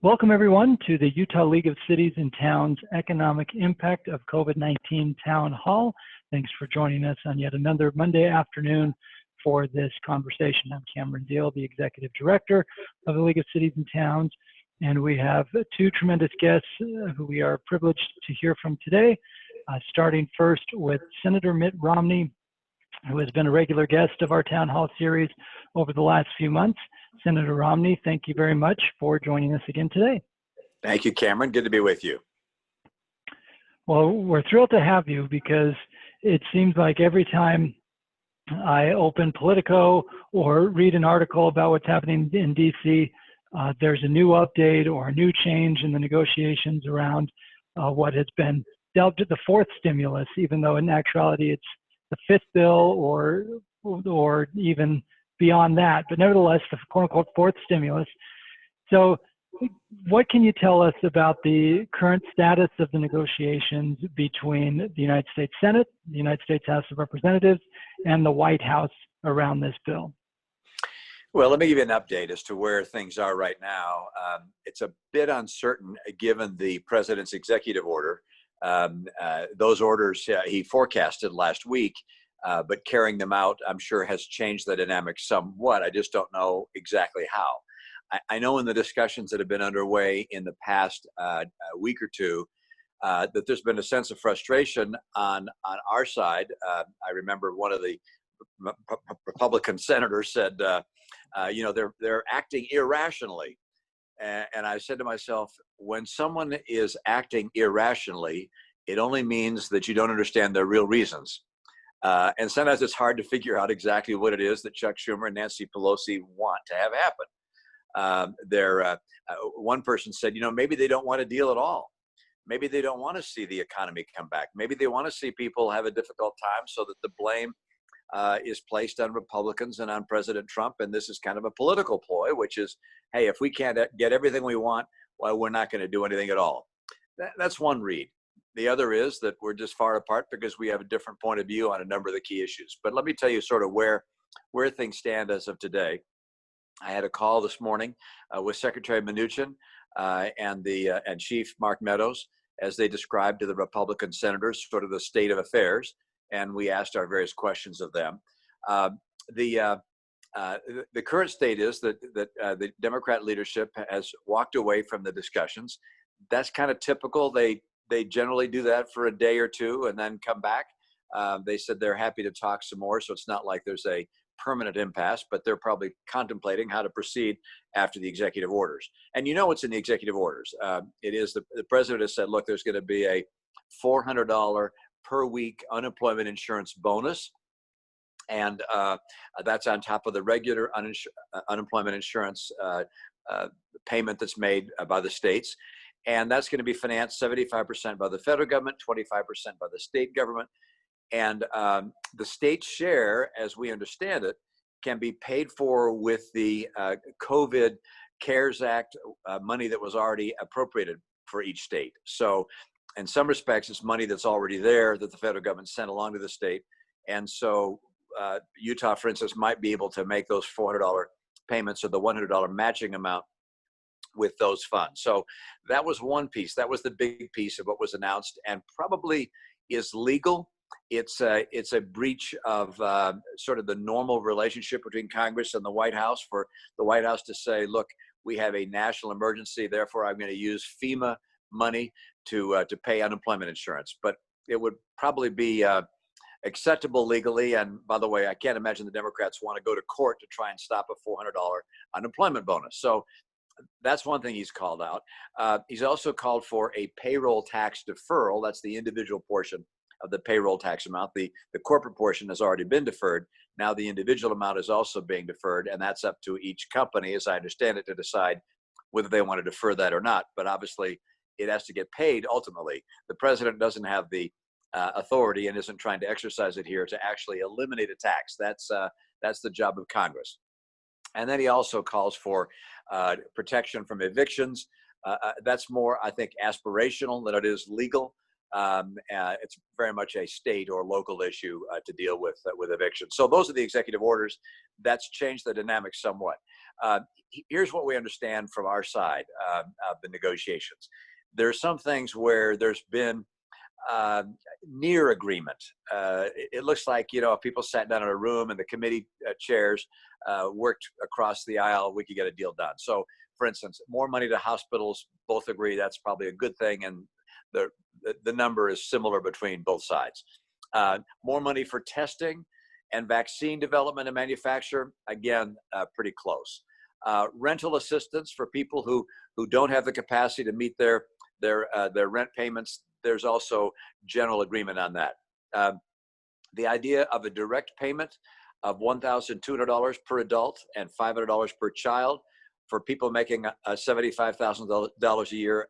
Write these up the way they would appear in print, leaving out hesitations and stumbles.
Welcome, everyone, to the Utah League of Cities and Towns Economic Impact of COVID-19 Town Hall. Thanks for joining us on yet another Monday afternoon for this conversation. I'm Cameron Deal, the Executive Director of the League of Cities and Towns, and we have two tremendous guests who we are privileged to hear from today, starting first with Senator Mitt Romney, who has been a regular guest of our Town Hall series over the last few months. Senator Romney, thank you very much for joining us again today. Thank you, Cameron. Good to be with you. Well, we're thrilled to have you because it seems like every time I open Politico or read an article about what's happening in DC, there's a new update or a new change in the negotiations around what has been dubbed the fourth stimulus, even though in actuality it's the fifth bill or even beyond that, but nevertheless, the quote-unquote fourth stimulus. So what can you tell us about the current status of the negotiations between the United States Senate, the United States House of Representatives, and the White House around this bill? Well, let me give you an update as to where things are right now. It's a bit uncertain given the president's executive order. Those orders he forecasted last week, but carrying them out, I'm sure, has changed the dynamic somewhat. I just don't know exactly how. I know in the discussions that have been underway in the past week or two that there's been a sense of frustration on our side. I remember one of the Republican senators said, they're acting irrationally. And I said to myself, when someone is acting irrationally, it only means that you don't understand their real reasons. And sometimes it's hard to figure out exactly what it is that Chuck Schumer and Nancy Pelosi want to have happen. One person said, maybe they don't want a deal at all. Maybe they don't want to see the economy come back. Maybe they want to see people have a difficult time so that the blame is placed on Republicans and on President Trump. And this is kind of a political ploy, which is, hey, if we can't get everything we want, well, we're not going to do anything at all. That's one read. The other is that we're just far apart because we have a different point of view on a number of the key issues. But let me tell you sort of where things stand as of today. I had a call this morning with Secretary Mnuchin and Chief Mark Meadows as they described to the Republican senators sort of the state of affairs, and we asked our various questions of them. The current state is that the Democrat leadership has walked away from the discussions. That's kind of typical. They generally do that for a day or two and then come back. They said they're happy to talk some more, so it's not like there's a permanent impasse, but they're probably contemplating how to proceed after the executive orders. And what's in the executive orders. It is the president has said, look, there's going to be a $400 per week unemployment insurance bonus. And that's on top of the regular unemployment insurance payment that's made by the states. And that's going to be financed 75% by the federal government, 25% by the state government. And the state share, as we understand it, can be paid for with the COVID CARES Act money that was already appropriated for each state. So in some respects, it's money that's already there that the federal government sent along to the state. And so Utah, for instance, might be able to make those $400 payments or the $100 matching amount with those funds. So that was one piece. That was the big piece of what was announced and probably is legal. It's a breach of sort of the normal relationship between Congress and the White House for the White House to say, look, we have a national emergency, therefore I'm going to use FEMA money to pay unemployment insurance. But it would probably be acceptable legally. And by the way, I can't imagine the Democrats want to go to court to try and stop a $400 unemployment bonus. So that's one thing he's called out. He's also called for a payroll tax deferral. That's the individual portion of the payroll tax amount. The corporate portion has already been deferred. Now the individual amount is also being deferred, and that's up to each company, as I understand it, to decide whether they want to defer that or not. But obviously, it has to get paid ultimately. The president doesn't have the authority and isn't trying to exercise it here to actually eliminate a tax. That's the job of Congress. And then he also calls for protection from evictions. That's more, I think, aspirational than it is legal. It's very much a state or local issue to deal with eviction. So those are the executive orders. That's changed the dynamic somewhat. Here's what we understand from our side of the negotiations. There are some things where there's been near agreement. It looks like, if people sat down in a room and the committee chairs worked across the aisle, we could get a deal done. So, for instance, more money to hospitals, both agree that's probably a good thing, and the number is similar between both sides. More money for testing and vaccine development and manufacture, again, pretty close. Rental assistance for people who don't have the capacity to meet their rent payments. There's also general agreement on that. The idea of a direct payment of $1,200 per adult and $500 per child for people making $75,000 a year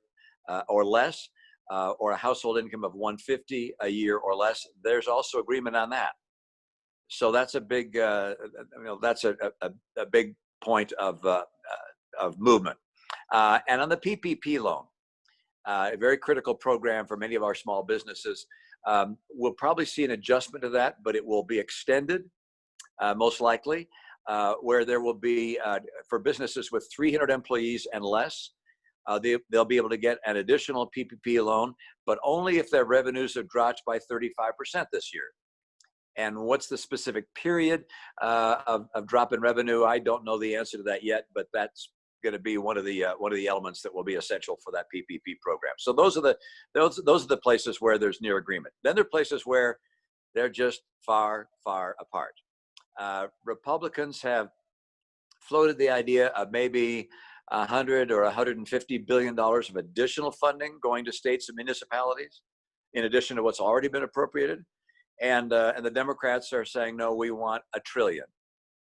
or less, or a household income of $150 a year or less. There's also agreement on that. So that's a big, that's a big point of movement. And on the PPP loan, a very critical program for many of our small businesses. We'll probably see an adjustment to that, but it will be extended, most likely, where there will be, for businesses with 300 employees and less, they'll be able to get an additional PPP loan, but only if their revenues have dropped by 35% this year. And what's the specific period of drop in revenue? I don't know the answer to that yet, but that's going to be one of the elements that will be essential for that PPP program. So those are the places where there's near agreement. Then there are places where they're just far, far apart. Republicans have floated the idea of maybe $100 or $150 billion of additional funding going to states and municipalities, in addition to what's already been appropriated. And the Democrats are saying, no, we want $1 trillion.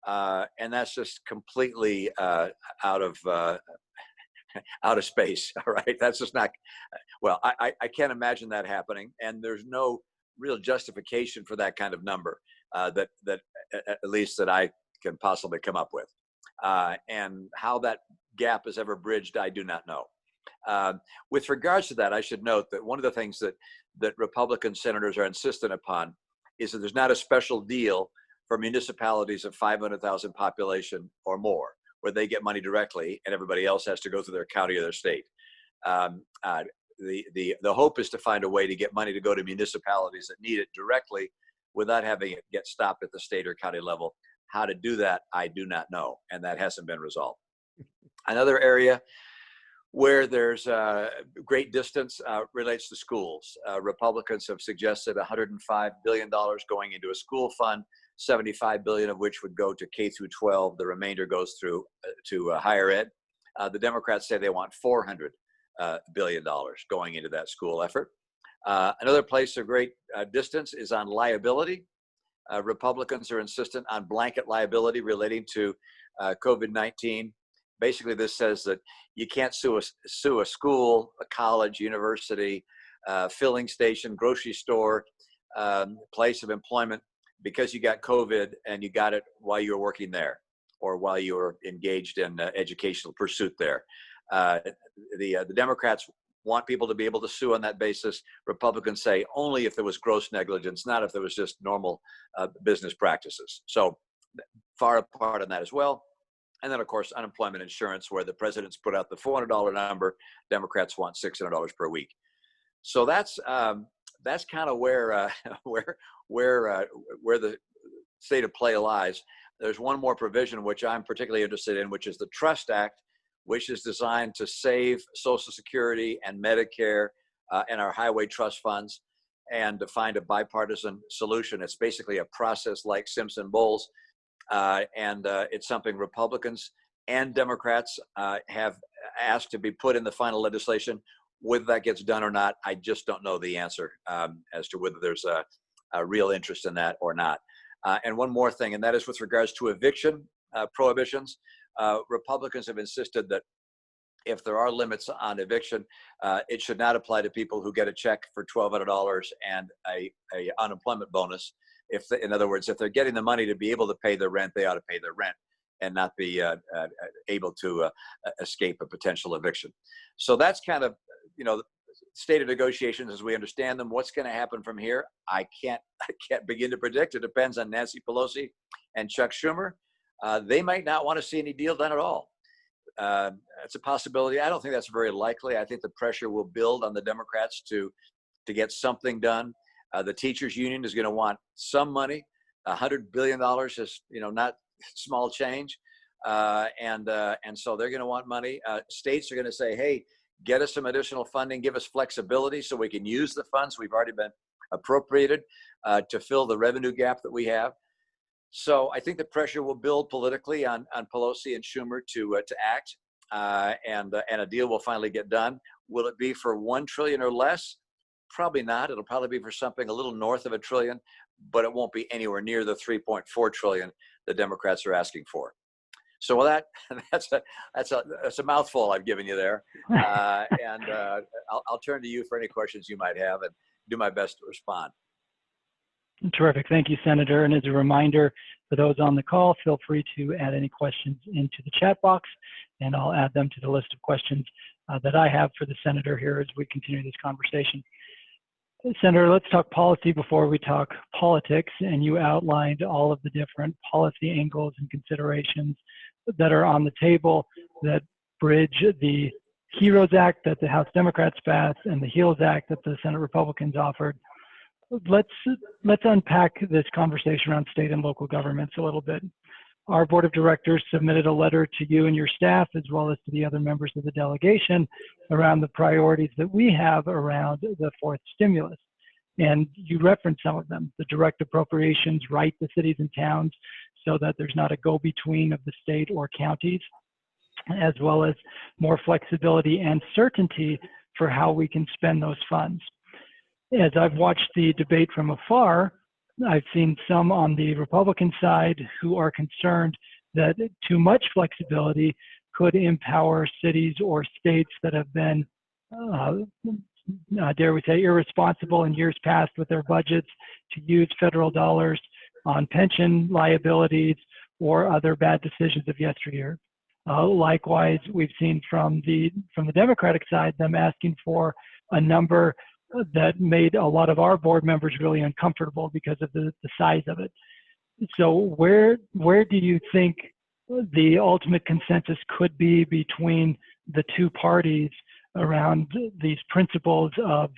And that's just completely out of space. All right, that's just not. Well, I can't imagine that happening, and there's no real justification for that kind of number that at least that I can possibly come up with. And how that gap is ever bridged, I do not know. With regards to that, I should note that one of the things that Republican senators are insistent upon is that there's not a special deal for municipalities of 500,000 population or more, where they get money directly and everybody else has to go through their county or their state. The hope is to find a way to get money to go to municipalities that need it directly without having it get stopped at the state or county level. How to do that, I do not know, and that hasn't been resolved. Another area where there's great distance relates to schools. Republicans have suggested $105 billion going into a school fund, 75 billion of which would go to K through 12. The remainder goes through to higher ed. The Democrats say they want $400 billion going into that school effort. Another place of great distance is on liability. Republicans are insistent on blanket liability relating to COVID-19. Basically, this says that you can't sue a school, a college, university, filling station, grocery store, place of employment because you got COVID and you got it while you were working there or while you were engaged in educational pursuit there. The Democrats want people to be able to sue on that basis. Republicans say only if there was gross negligence, not if there was just normal business practices. So far apart on that as well. And then, of course, unemployment insurance, where the president's put out the $400 number, Democrats want $600 per week. So that's kind of where the state of play lies. There's one more provision which I'm particularly interested in, which is the Trust Act, which is designed to save Social Security and Medicare and our highway trust funds, and to find a bipartisan solution. It's basically a process like Simpson-Bowles. And it's something Republicans and Democrats have asked to be put in the final legislation. Whether that gets done or not, I just don't know the answer as to whether there's a real interest in that or not. And one more thing, and that is with regards to eviction prohibitions. Republicans have insisted that if there are limits on eviction, it should not apply to people who get a check for $1,200 and a unemployment bonus. In other words, if they're getting the money to be able to pay their rent, they ought to pay their rent and not be able to escape a potential eviction. So that's kind of, state of negotiations as we understand them. What's going to happen from here? I can't begin to predict. It depends on Nancy Pelosi and Chuck Schumer. They might not want to see any deal done at all. It's a possibility. I don't think that's very likely. I think the pressure will build on the Democrats to get something done. The teachers union is going to want some money. $100 billion is, not small change. And so they're going to want money. States are going to say, hey, get us some additional funding, give us flexibility so we can use the funds we've already been appropriated to fill the revenue gap that we have. So I think the pressure will build politically on Pelosi and Schumer to act, and a deal will finally get done. Will it be for $1 trillion or less? Probably not. It'll probably be for something a little north of $1 trillion, but it won't be anywhere near the $3.4 trillion the Democrats are asking for. So that's a mouthful I've given you there, and I'll turn to you for any questions you might have and do my best to respond. Terrific. Thank you, Senator. And as a reminder for those on the call, feel free to add any questions into the chat box, and I'll add them to the list of questions that I have for the Senator here as we continue this conversation. Senator, let's talk policy before we talk politics, and you outlined all of the different policy angles and considerations that are on the table that bridge the HEROES Act that the House Democrats passed and the HEALS Act that the Senate Republicans offered. Let's unpack this conversation around state and local governments a little bit. Our board of directors submitted a letter to you and your staff, as well as to the other members of the delegation, around the priorities that we have around the fourth stimulus. And you referenced some of them: the direct appropriations right to cities and towns so that there's not a go-between of the state or counties, as well as more flexibility and certainty for how we can spend those funds. As I've watched the debate from afar, I've seen some on the Republican side who are concerned that too much flexibility could empower cities or states that have been, dare we say, irresponsible in years past with their budgets to use federal dollars on pension liabilities or other bad decisions of yesteryear. Likewise, we've seen from the Democratic side them asking for a number that made a lot of our board members really uncomfortable because of the size of it. So where do you think the ultimate consensus could be between the two parties around these principles of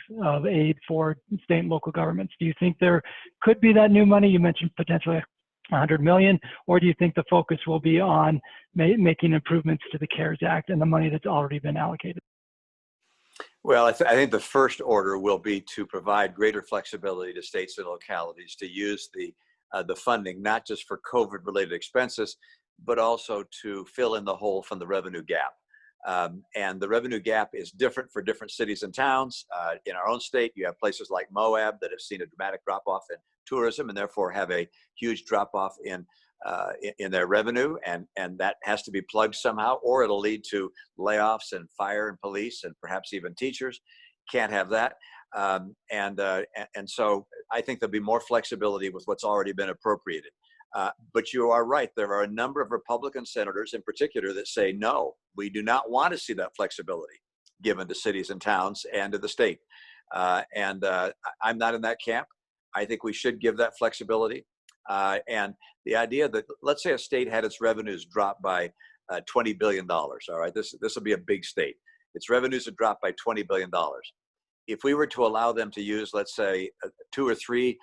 aid for state and local governments? Do you think there could be that new money? You mentioned potentially $100 million, or do you think the focus will be on making improvements to the CARES Act and the money that's already been allocated? Well, I think the first order will be to provide greater flexibility to states and localities to use the funding, not just for COVID-related expenses, but also to fill in the hole from the revenue gap. And the revenue gap is different for different cities and towns. In our own state, you have places like Moab that have seen a dramatic drop-off in tourism and therefore have a huge drop-off in their revenue, and that has to be plugged somehow, or it'll lead to layoffs and fire and police and perhaps even teachers. Can't have that. And so I think there'll be more flexibility with what's already been appropriated. But you are right. There are a number of Republican senators in particular that say, no, we do not want to see that flexibility given to cities and towns and to the state. I'm not in that camp. I think we should give that flexibility. And the idea that, let's say a state had its revenues drop by $20 billion. All right, this will be a big state. Its revenues would drop by $20 billion. If we were to allow them to use, let's say, $2 or $3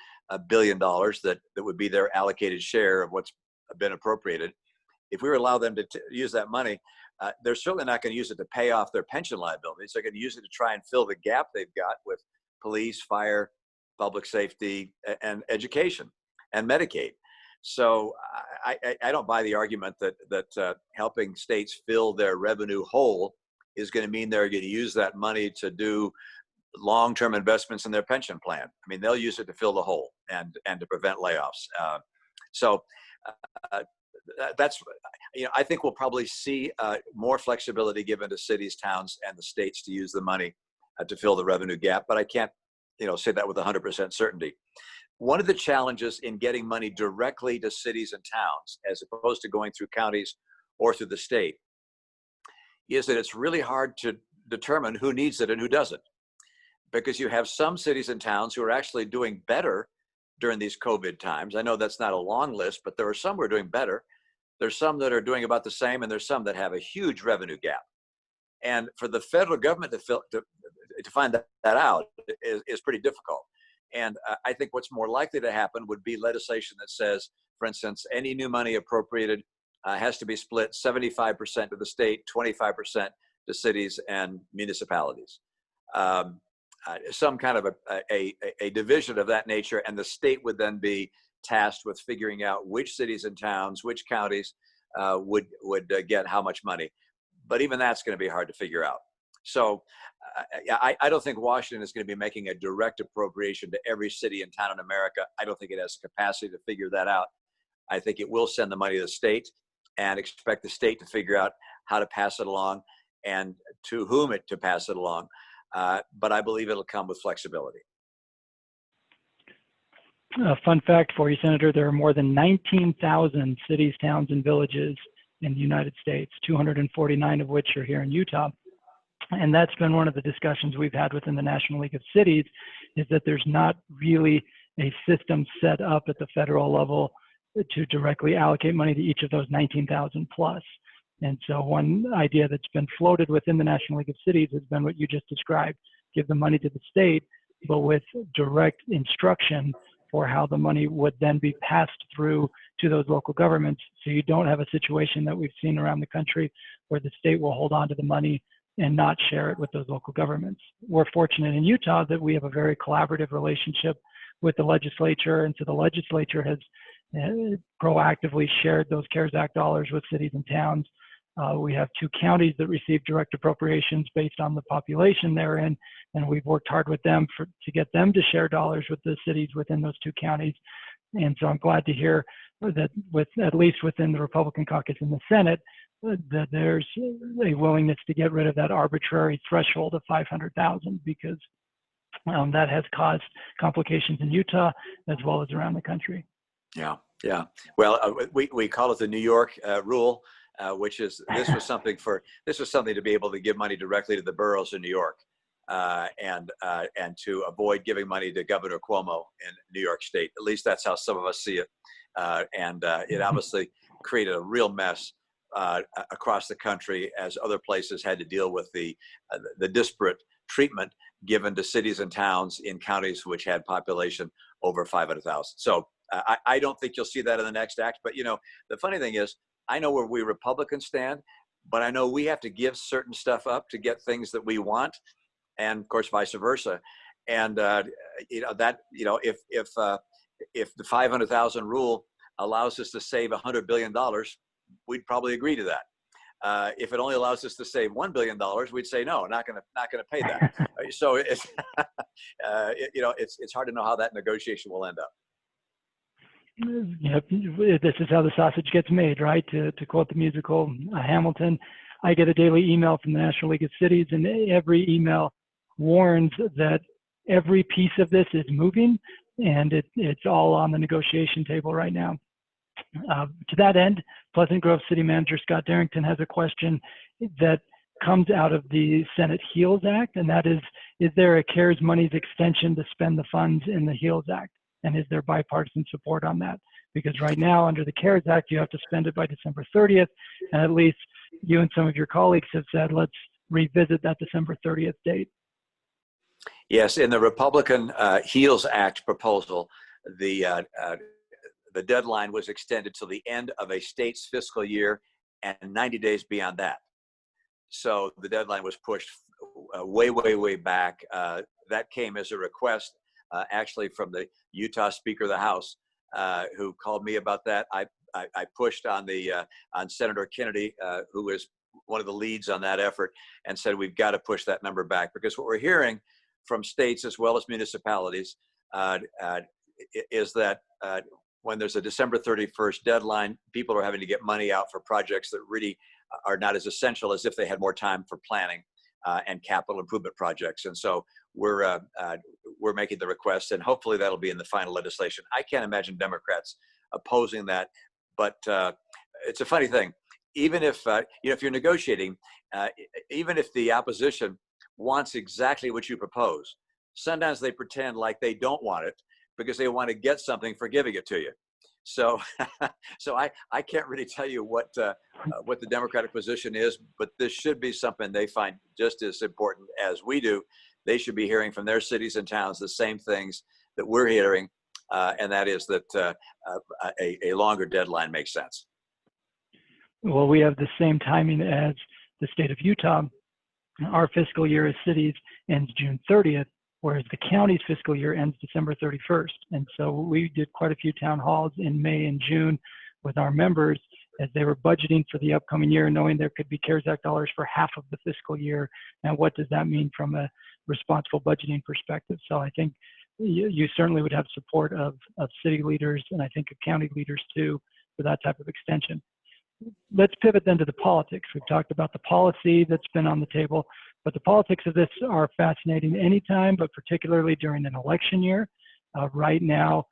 billion that would be their allocated share of what's been appropriated, if we were to allow them to use that money, they're certainly not going to use it to pay off their pension liabilities. They're going to use it to try and fill the gap they've got with police, fire, public safety, and education, and Medicaid. So I don't buy the argument that helping states fill their revenue hole is going to mean they're going to use that money to do long-term investments in their pension plan. I mean, they'll use it to fill the hole and to prevent layoffs. That's, I think we'll probably see more flexibility given to cities, towns, and the states to use the money to fill the revenue gap. But I can't, say that with 100% certainty. One of the challenges in getting money directly to cities and towns, as opposed to going through counties or through the state, is that it's really hard to determine who needs it and who doesn't. because you have some cities and towns who are actually doing better during these COVID times. I know that's not a long list, but there are some who are doing better. There's some that are doing about the same, and there's some that have a huge revenue gap. And for the federal government to find that out is pretty difficult. And I think what's more likely to happen would be legislation that says, for instance, any new money appropriated has to be split 75% to the state, 25% to cities and municipalities. Some kind of a division of that nature, and the state would then be tasked with figuring out which cities and towns, which counties would get how much money. But even that's going to be hard to figure out. So I don't think Washington is going to be making a direct appropriation to every city and town in America. I don't think it has the capacity to figure that out. I think it will send the money to the state and expect the state to figure out how to pass it along and to whom to pass it along. But I believe it'll come with flexibility. A fun fact for you, Senator, there are more than 19,000 cities, towns, and villages in the United States, 249 of which are here in Utah. And that's been one of the discussions we've had within the National League of Cities, is that there's not really a system set up at the federal level to directly allocate money to each of those 19,000 plus. And so one idea that's been floated within the National League of Cities has been what you just described: give the money to the state, but with direct instruction for how the money would then be passed through to those local governments. So you don't have a situation that we've seen around the country where the state will hold on to the money and not share it with those local governments. We're fortunate in Utah that we have a very collaborative relationship with the legislature, and so the legislature has proactively shared those CARES Act dollars with cities and towns. We have 2 counties that receive direct appropriations based on the population they're in, and we've worked hard with them to get them to share dollars with the cities within those 2 counties. And so I'm glad to hear that, with at least within the Republican caucus in the Senate, that there's a willingness to get rid of that arbitrary threshold of 500,000, because that has caused complications in Utah as well as around the country. Yeah. Well, we call it the New York rule. Which is this was something to be able to give money directly to the boroughs in New York, and to avoid giving money to Governor Cuomo in New York State. At least that's how some of us see it, and it obviously created a real mess across the country, as other places had to deal with the disparate treatment given to cities and towns in counties which had population over 500,000. So I don't think you'll see that in the next act. But the funny thing is, I know where we Republicans stand, but I know we have to give certain stuff up to get things that we want, and of course vice versa. And if the 500,000 rule allows us to save $100 billion, we'd probably agree to that. If it only allows us to save $1 billion, we'd say no, not going to pay that. So it's it's hard to know how that negotiation will end up. This is how the sausage gets made, right? To quote the musical Hamilton. I get a daily email from the National League of Cities, and every email warns that every piece of this is moving, and it's all on the negotiation table right now. To that end, Pleasant Grove City Manager Scott Darrington has a question that comes out of the Senate HEALS Act, and that is there a CARES monies extension to spend the funds in the HEALS Act? And is there bipartisan support on that? Because right now, under the CARES Act, you have to spend it by December 30th. And at least you and some of your colleagues have said, let's revisit that December 30th date. Yes, in the Republican HEALS Act proposal, the deadline was extended to the end of a state's fiscal year and 90 days beyond that. So the deadline was pushed way back. That came as a request actually from the Utah Speaker of the House, who called me about that. I pushed on Senator Kennedy, who is one of the leads on that effort, and said we've got to push that number back, because what we're hearing from states as well as municipalities is that when there's a December 31st deadline, people are having to get money out for projects that really are not as essential as if they had more time for planning and capital improvement projects. And so we're making the request, and hopefully that'll be in the final legislation. I can't imagine Democrats opposing that, but it's a funny thing. Even if if you're negotiating, even if the opposition wants exactly what you propose, sometimes they pretend like they don't want it because they want to get something for giving it to you. So, I can't really tell you what the Democratic position is, but this should be something they find just as important as we do. They should be hearing from their cities and towns the same things that we're hearing, and that is that a longer deadline makes sense. Well, we have the same timing as the state of Utah. Our fiscal year as cities ends June 30th, whereas the county's fiscal year ends December 31st. And so we did quite a few town halls in May and June with our members as they were budgeting for the upcoming year, knowing there could be CARES Act dollars for half of the fiscal year. And what does that mean from a responsible budgeting perspective? So I think you certainly would have support of city leaders, and I think of county leaders too, for that type of extension. Let's pivot then to the politics. We've talked about the policy that's been on the table, but the politics of this are fascinating anytime, but particularly during an election year. Right now,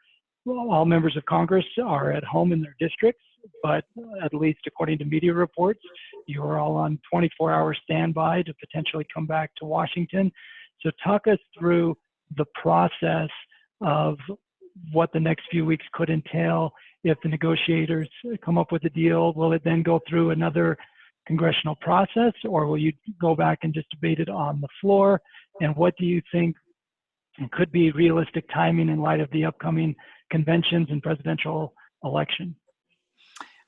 all members of Congress are at home in their districts, but at least according to media reports, you are all on 24-hour standby to potentially come back to Washington. So talk us through the process of what the next few weeks could entail. If the negotiators come up with a deal, will it then go through another congressional process, or will you go back and just debate it on the floor? And what do you think could be realistic timing in light of the upcoming conventions and presidential election?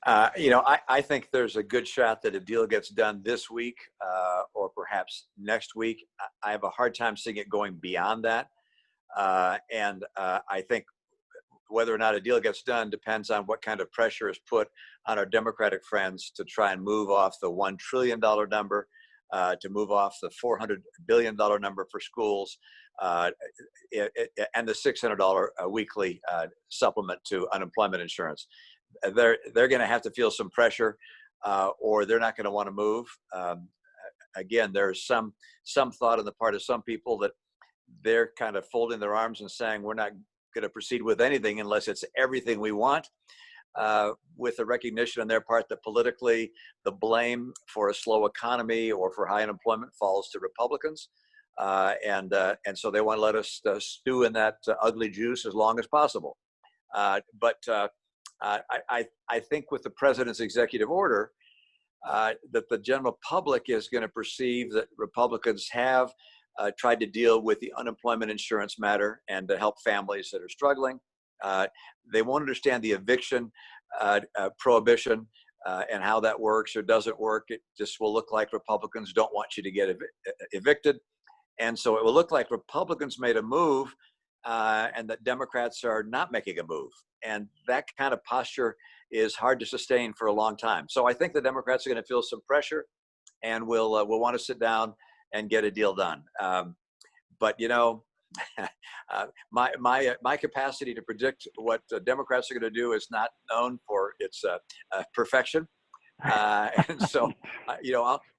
I think there's a good shot that a deal gets done this week or perhaps next week. I have a hard time seeing it going beyond that. And I think whether or not a deal gets done depends on what kind of pressure is put on our Democratic friends to try and move off the $1 trillion number, to move off the $400 billion number for schools, and the $600 weekly supplement to unemployment insurance. They're going to have to feel some pressure, or they're not going to want to move. Again, there's some thought on the part of some people that they're kind of folding their arms and saying, we're not going to proceed with anything unless it's everything we want, with the recognition on their part that politically the blame for a slow economy or for high unemployment falls to Republicans. And so they want to let us stew in that ugly juice as long as possible. But I think with the president's executive order, that the general public is going to perceive that Republicans have tried to deal with the unemployment insurance matter and to help families that are struggling. They won't understand the eviction prohibition and how that works or doesn't work. It just will look like Republicans don't want you to get evicted. And so it will look like Republicans made a move and that Democrats are not making a move. And that kind of posture is hard to sustain for a long time. So I think the Democrats are going to feel some pressure and will want to sit down and get a deal done. But my capacity to predict what Democrats are going to do is not known for its perfection. And so,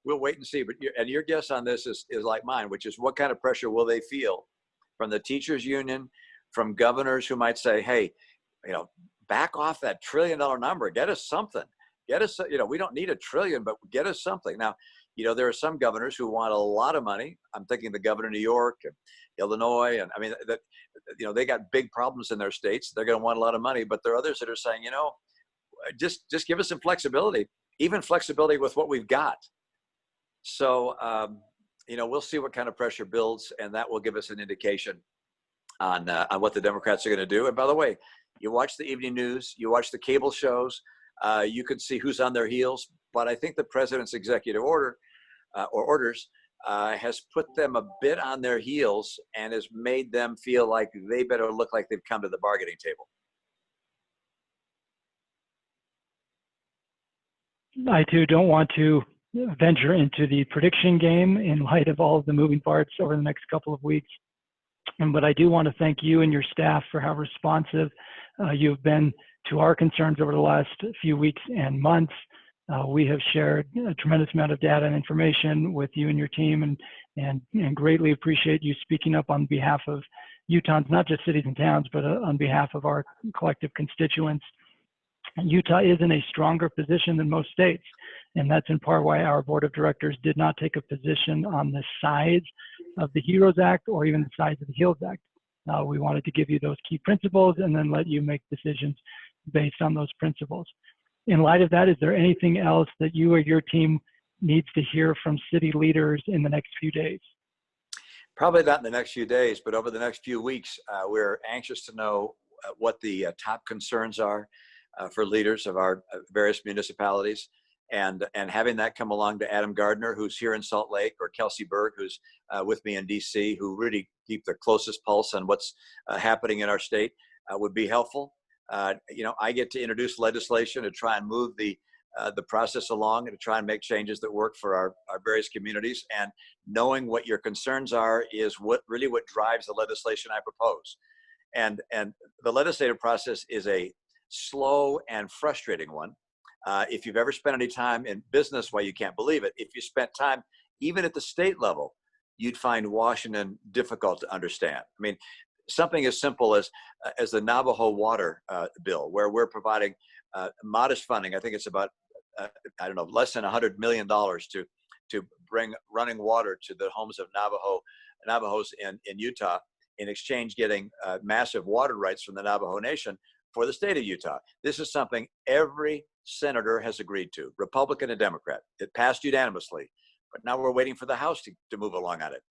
we'll wait and see. But your guess on this is like mine, which is what kind of pressure will they feel from the teachers union, from governors who might say, hey, back off that $1 trillion number, get us something. Get us, we don't need $1 trillion, but get us something. Now, there are some governors who want a lot of money. I'm thinking the governor of New York, and Illinois, and I mean, they got big problems in their states. They're going to want a lot of money, but there are others that are saying, just give us some flexibility, even flexibility with what we've got. So, we'll see what kind of pressure builds, and that will give us an indication on what the Democrats are going to do. And by the way, you watch the evening news, you watch the cable shows, you can see who's on their heels. But I think the president's executive order or orders has put them a bit on their heels and has made them feel like they better look like they've come to the bargaining table. I too don't want to venture into the prediction game in light of all of the moving parts over the next couple of weeks. But I do want to thank you and your staff for how responsive you've been to our concerns over the last few weeks and months. We have shared a tremendous amount of data and information with you and your team, and greatly appreciate you speaking up on behalf of Utahns, not just cities and towns, but on behalf of our collective constituents. Utah is in a stronger position than most states. And that's in part why our board of directors did not take a position on the size of the HEROES Act or even the size of the HEALS Act. We wanted to give you those key principles and then let you make decisions based on those principles. In light of that, is there anything else that you or your team needs to hear from city leaders in the next few days? Probably not in the next few days, but over the next few weeks, we're anxious to know what the top concerns are for leaders of our various municipalities. And having that come along to Adam Gardner, who's here in Salt Lake, or Kelsey Berg, who's with me in DC, who really keep the closest pulse on what's happening in our state, would be helpful. I get to introduce legislation to try and move the process along and to try and make changes that work for our various communities. And knowing what your concerns are is what drives the legislation I propose. And the legislative process is a slow and frustrating one. If you've ever spent any time in business, well, you can't believe it. If you spent time even at the state level, you'd find Washington difficult to understand. I mean, something as simple as the Navajo water bill, where we're providing modest funding. I think it's about less than $100 million to bring running water to the homes of Navajos in Utah, in exchange getting massive water rights from the Navajo Nation for the state of Utah. This is something every senator has agreed to, Republican and Democrat. It passed unanimously, but now we're waiting for the House to move along on it.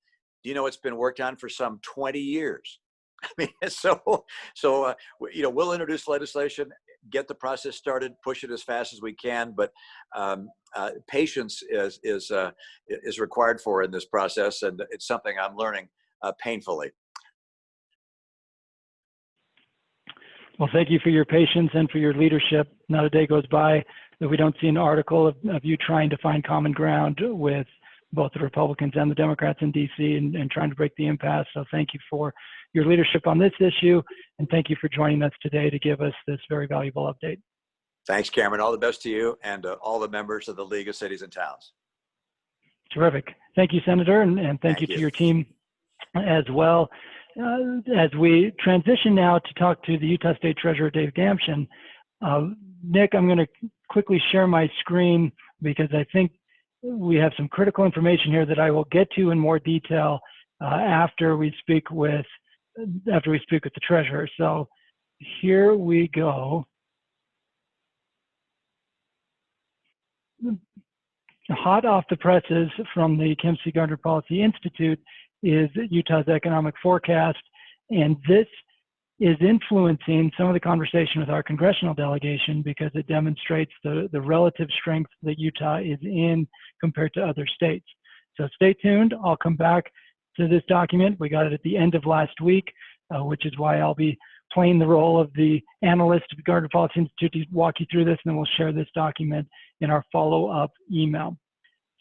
Do you know it's been worked on for some 20 years? I mean, we'll introduce legislation, get the process started, push it as fast as we can, but patience is required for in this process, and it's something I'm learning painfully. Well, thank you for your patience and for your leadership. Not a day goes by that we don't see an article of you trying to find common ground with both the Republicans and the Democrats in DC and trying to break the impasse. So thank you for your leadership on this issue, and thank you for joining us today to give us this very valuable update. Thanks, Cameron. All the best to you and all the members of the League of Cities and Towns. Terrific. Thank you, Senator, and thank you to your team as well. As we transition now to talk to the Utah State Treasurer, Dave Damschen, Nick, I'm going to quickly share my screen because I think we have some critical information here that I will get to in more detail after we speak with the Treasurer. So here we go. Hot off the presses from the Kim C. Gardner Policy Institute is Utah's economic forecast, and this is influencing some of the conversation with our congressional delegation because it demonstrates the relative strength that Utah is in compared to other states. So stay tuned. I'll come back to this document. We got it at the end of last week, which is why I'll be playing the role of the analyst of the Gardner Policy Institute to walk you through this, and then we'll share this document in our follow-up email.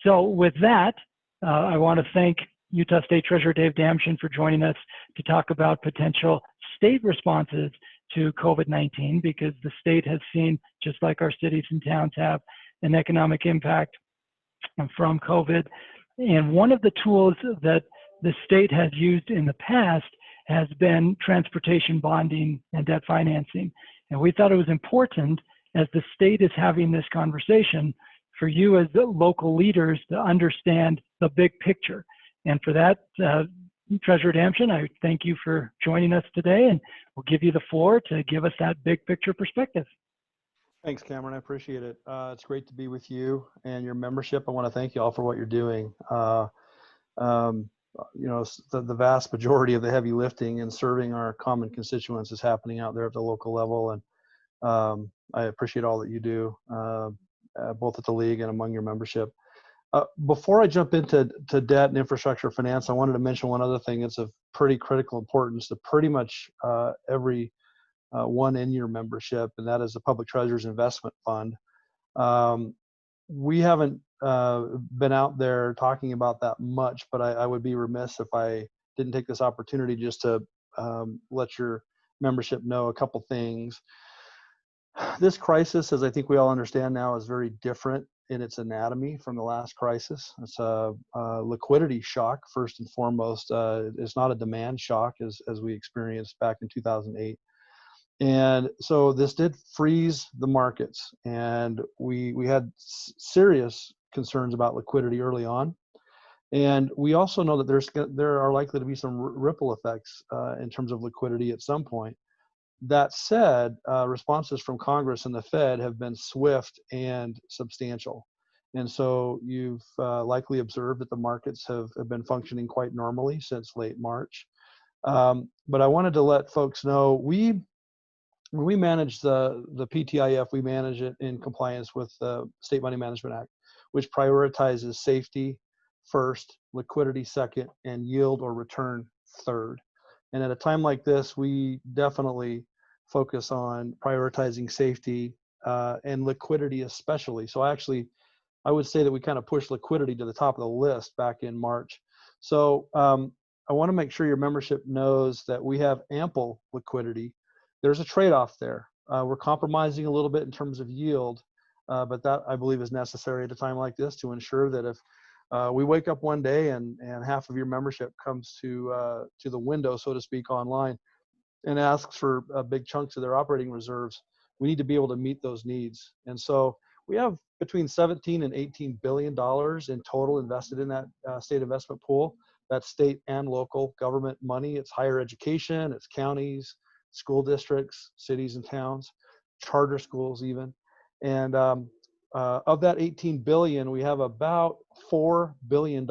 So with that, I want to thank Utah State Treasurer Dave Damschen for joining us to talk about potential state responses to COVID-19, because the state has seen, just like our cities and towns have, an economic impact from COVID. And one of the tools that the state has used in the past has been transportation bonding and debt financing. And we thought it was important, as the state is having this conversation, for you as the local leaders to understand the big picture. And for that, Treasurer Damschen, I thank you for joining us today, and we'll give you the floor to give us that big picture perspective. Thanks, Cameron. I appreciate it. It's great to be with you and your membership. I want to thank you all for what you're doing. The vast majority of the heavy lifting and serving our common constituents is happening out there at the local level, and I appreciate all that you do, both at the league and among your membership. Before I jump into debt and infrastructure finance, I wanted to mention one other thing that's of pretty critical importance to pretty much every one in your membership, and that is the Public Treasurer's Investment Fund. We haven't been out there talking about that much, but I would be remiss if I didn't take this opportunity just to let your membership know a couple things. This crisis, as I think we all understand now, is very different in its anatomy from the last crisis. It's a liquidity shock, first and foremost. It's not a demand shock as we experienced back in 2008. And so this did freeze the markets, and we had serious concerns about liquidity early on. And we also know that there are likely to be some ripple effects in terms of liquidity at some point. That said, responses from Congress and the Fed have been swift and substantial. And so you've likely observed that the markets have been functioning quite normally since late March. But I wanted to let folks know, when we manage the PTIF, we manage it in compliance with the State Money Management Act, which prioritizes safety first, liquidity second, and yield or return third. And at a time like this, we definitely focus on prioritizing safety and liquidity especially. So I would say that we kind of pushed liquidity to the top of the list back in March. So I want to make sure your membership knows that we have ample liquidity. There's a trade-off there. We're compromising a little bit in terms of yield, but that I believe is necessary at a time like this to ensure that if we wake up one day and half of your membership comes to the window, so to speak, online and asks for big chunks of their operating reserves, we need to be able to meet those needs. And so we have between 17 and 18 billion dollars in total invested in that state investment pool. That's state and local government money. It's higher education, it's counties, school districts, cities and towns, charter schools even. And of that 18 billion, we have about $4 billion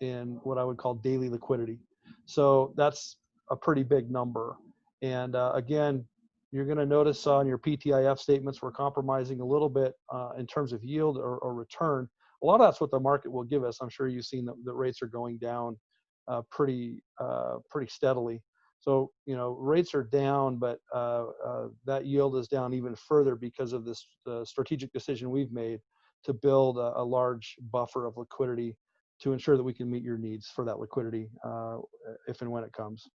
in what I would call daily liquidity. So that's a pretty big number. And again, you're going to notice on your PTIF statements, we're compromising a little bit in terms of yield or return. A lot of that's what the market will give us. I'm sure you've seen that the rates are going down pretty steadily. So, rates are down, but that yield is down even further because of this strategic decision we've made to build a large buffer of liquidity to ensure that we can meet your needs for that liquidity if and when it comes.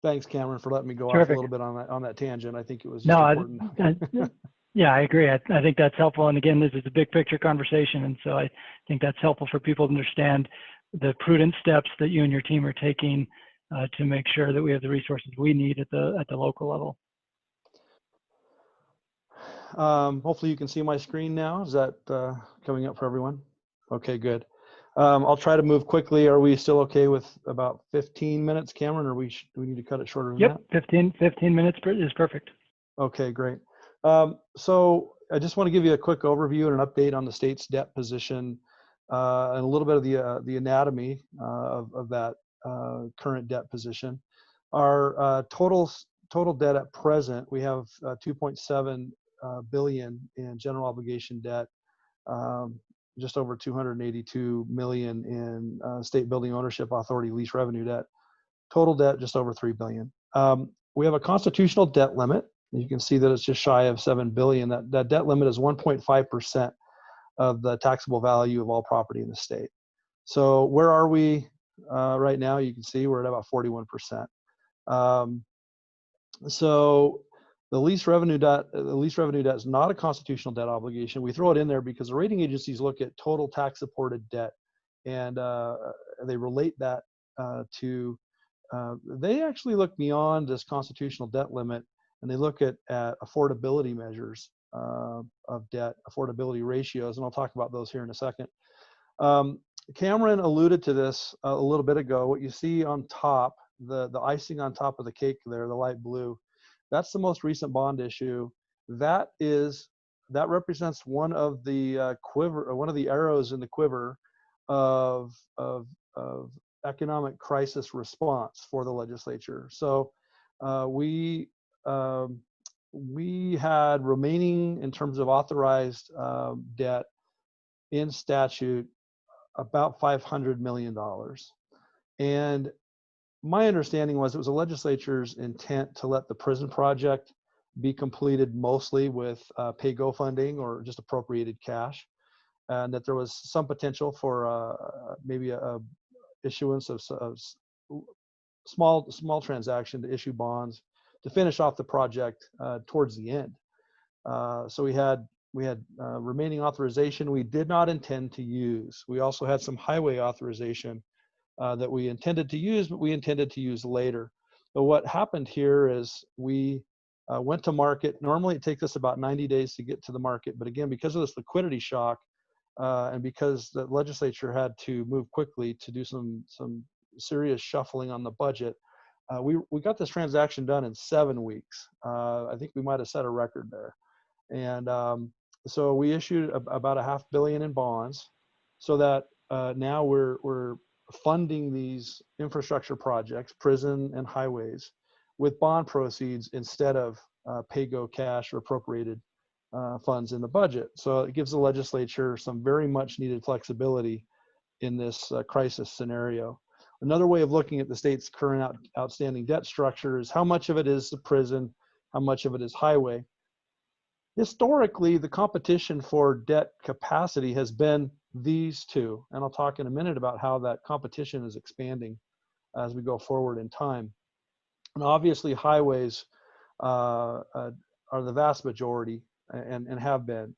Thanks, Cameron, for letting me go off a little bit on that tangent. I think it was just important. Yeah, I agree. I think that's helpful. And again, this is a big picture conversation. And so I think that's helpful for people to understand the prudent steps that you and your team are taking to make sure that we have the resources we need at the local level. Hopefully you can see my screen now. Is that coming up for everyone? Okay, good. I'll try to move quickly. Are we still okay with about 15 minutes, Cameron, or do we need to cut it shorter than that? Yep, 15 minutes is perfect. Okay, great. So I just want to give you a quick overview and an update on the state's debt position and a little bit of the anatomy of that current debt position. Our total debt at present, we have 2.7 billion in general obligation debt, just over 282 million in state building ownership authority lease revenue debt. Total debt just over 3 billion. We have a constitutional debt limit. You can see that it's just shy of 7 billion. That debt limit is 1.5% of the taxable value of all property in the state. So where are we right now? You can see we're at about 41%. So the lease revenue debt is not a constitutional debt obligation. We throw it in there because the rating agencies look at total tax supported debt, and they relate that to. They actually look beyond this constitutional debt limit, and they look at affordability measures of debt, affordability ratios, and I'll talk about those here in a second. Cameron alluded to this a little bit ago. What you see on top, the icing on top of the cake there, the light blue, that's the most recent bond issue. That represents one of the one of the arrows in the quiver of economic crisis response for the legislature. So we had remaining in terms of authorized debt in statute about $500 million. And my understanding was it was the legislature's intent to let the prison project be completed mostly with pay-go funding or just appropriated cash, and that there was some potential for maybe a issuance of small transaction to issue bonds to finish off the project towards the end. So we had remaining authorization we did not intend to use. We also had some highway authorization that we intended to use, but we intended to use later. But what happened here is we went to market. Normally it takes us about 90 days to get to the market. But again, because of this liquidity shock and because the legislature had to move quickly to do some serious shuffling on the budget, we got this transaction done in 7 weeks. I think we might have set a record there. And so we issued about $500 million in bonds, so that now we're funding these infrastructure projects, prison and highways, with bond proceeds instead of pay-go cash or appropriated funds in the budget. So it gives the legislature some very much needed flexibility in this crisis scenario. Another way of looking at the state's current outstanding debt structure is how much of it is the prison, how much of it is highway. Historically, the competition for debt capacity has been these two, and I'll talk in a minute about how that competition is expanding as we go forward in time. And obviously, highways are the vast majority and have been.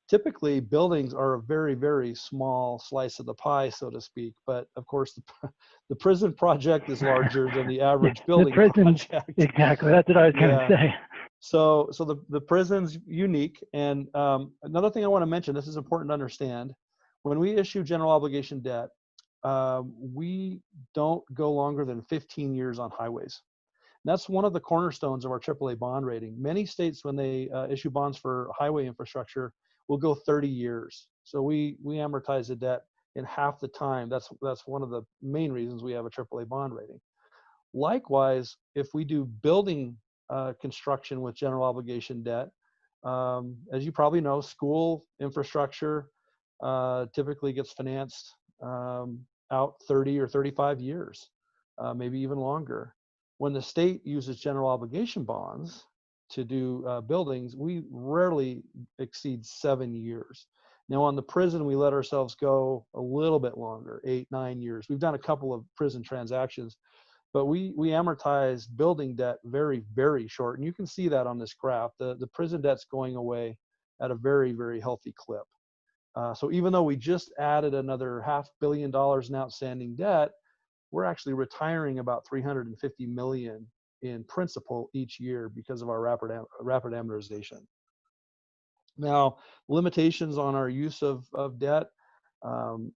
Typically, buildings are a very, very small slice of the pie, so to speak. But of course, the prison project is larger than the average building project. Exactly, that's what I was going to say. So the prison's unique. And another thing I want to mention, this is important to understand, when we issue general obligation debt, we don't go longer than 15 years on highways. And that's one of the cornerstones of our AAA bond rating. Many states, when they issue bonds for highway infrastructure, will go 30 years. So we amortize the debt in half the time. That's one of the main reasons we have a AAA bond rating. Likewise, if we do building construction with general obligation debt, as you probably know, school infrastructure typically gets financed out 30 or 35 years, maybe even longer. When the state uses general obligation bonds to do buildings, we rarely exceed 7 years. Now on the prison, we let ourselves go a little bit longer, 8, 9 years. We've done a couple of prison transactions, but we amortize building debt very, very short. And you can see that on this graph. The prison debt's going away at a very, very healthy clip. So even though we just added another $500 million in outstanding debt, we're actually retiring about $350 million in principal each year because of our rapid amortization. Now, limitations on our use of debt,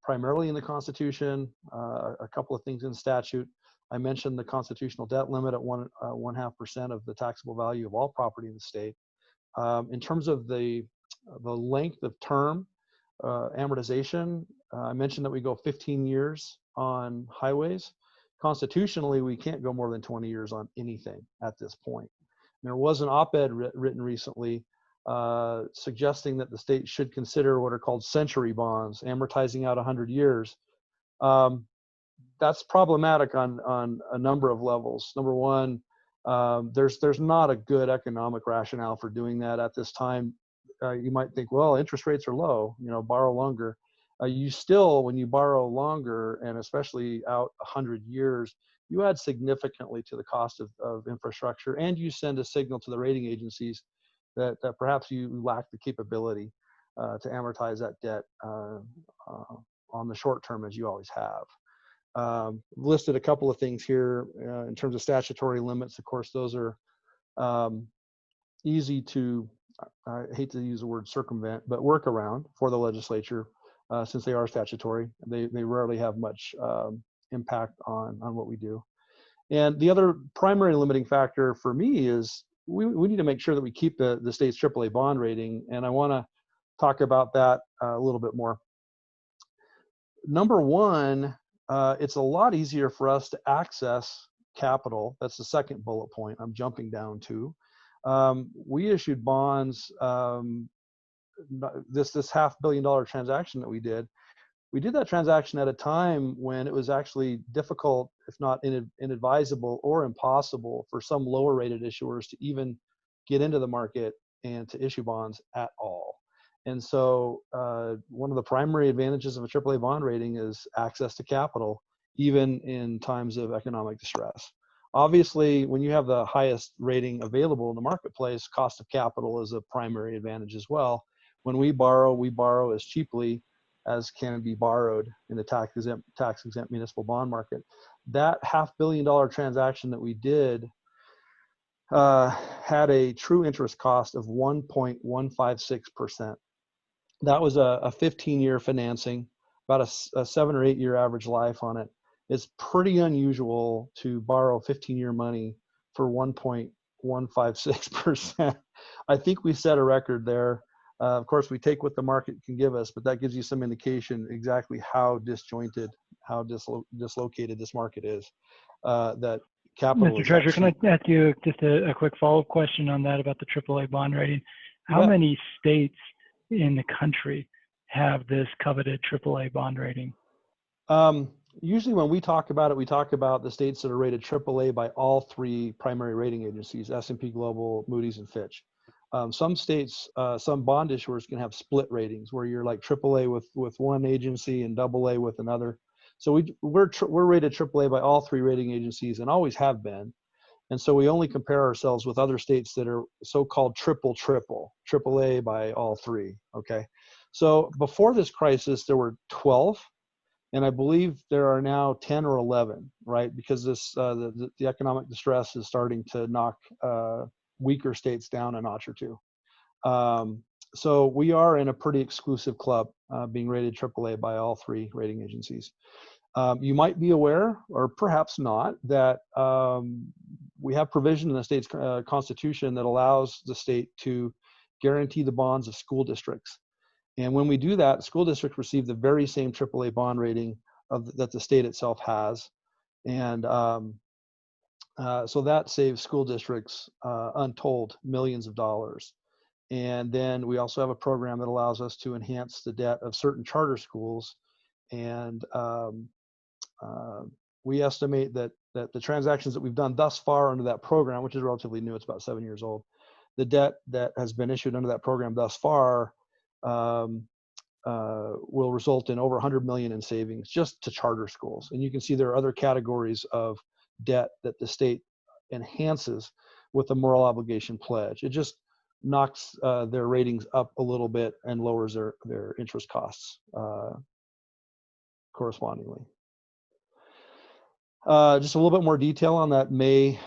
primarily in the Constitution, a couple of things in statute. I mentioned the constitutional debt limit at 1.5% of the taxable value of all property in the state. In terms of the length of term amortization, I mentioned that we go 15 years on highways. Constitutionally, we can't go more than 20 years on anything at this point. There was an op-ed written recently suggesting that the state should consider what are called century bonds, amortizing out 100 years. That's problematic on a number of levels. Number one, there's not a good economic rationale for doing that at this time. You might think, well, interest rates are low, borrow longer. You still, when you borrow longer, and especially out 100 years, you add significantly to the cost of infrastructure, and you send a signal to the rating agencies that perhaps you lack the capability to amortize that debt on the short term as you always have. Listed a couple of things here in terms of statutory limits. Of course, those are easy to, I hate to use the word circumvent, but work around for the legislature since they are statutory. They rarely have much impact on what we do. And the other primary limiting factor for me is we need to make sure that we keep the state's AAA bond rating, and I want to talk about that a little bit more. Number one, it's a lot easier for us to access capital. That's the second bullet point I'm jumping down to. We issued bonds, this $500 million transaction that we did that transaction at a time when it was actually difficult, if not inadvisable or impossible, for some lower rated issuers to even get into the market and to issue bonds at all. And so one of the primary advantages of a AAA bond rating is access to capital, even in times of economic distress. Obviously, when you have the highest rating available in the marketplace, cost of capital is a primary advantage as well. When we borrow as cheaply as can be borrowed in the tax exempt municipal bond market. That $500 million transaction that we did had a true interest cost of 1.156%. That was a 15-year financing, about a 7 or 8 year average life on it. It's pretty unusual to borrow 15-year money for 1.156%. I think we set a record there. Of course, we take what the market can give us, but that gives you some indication exactly how disjointed, how dislocated this market is. That capital Mr. is Treasurer, can actually, I ask you just a quick follow-up question on that about the AAA bond rating? How Yeah. many states in the country have this coveted AAA bond rating? Usually when we talk about it, we talk about the states that are rated AAA by all three primary rating agencies, S&P Global, Moody's, and Fitch. Some states, some bond issuers can have split ratings where you're like AAA with one agency and AA with another. So we're rated AAA by all three rating agencies and always have been. And so we only compare ourselves with other states that are so-called AAA by all three, okay? So before this crisis, there were 12, and I believe there are now 10 or 11, right? Because this the economic distress is starting to knock weaker states down a notch or two. So we are in a pretty exclusive club, being rated AAA by all three rating agencies. You might be aware, or perhaps not, that we have provision in the state's constitution that allows the state to guarantee the bonds of school districts. And when we do that, school districts receive the very same AAA bond rating that the state itself has. And so that saves school districts untold millions of dollars. And then we also have a program that allows us to enhance the debt of certain charter schools. And we estimate that the transactions that we've done thus far under that program, which is relatively new, it's about 7 years old, the debt that has been issued under that program thus far will result in over 100 million in savings just to charter schools. And you can see there are other categories of debt that the state enhances with the moral obligation pledge. It just knocks their ratings up a little bit and lowers their interest costs correspondingly. Just a little bit more detail on that May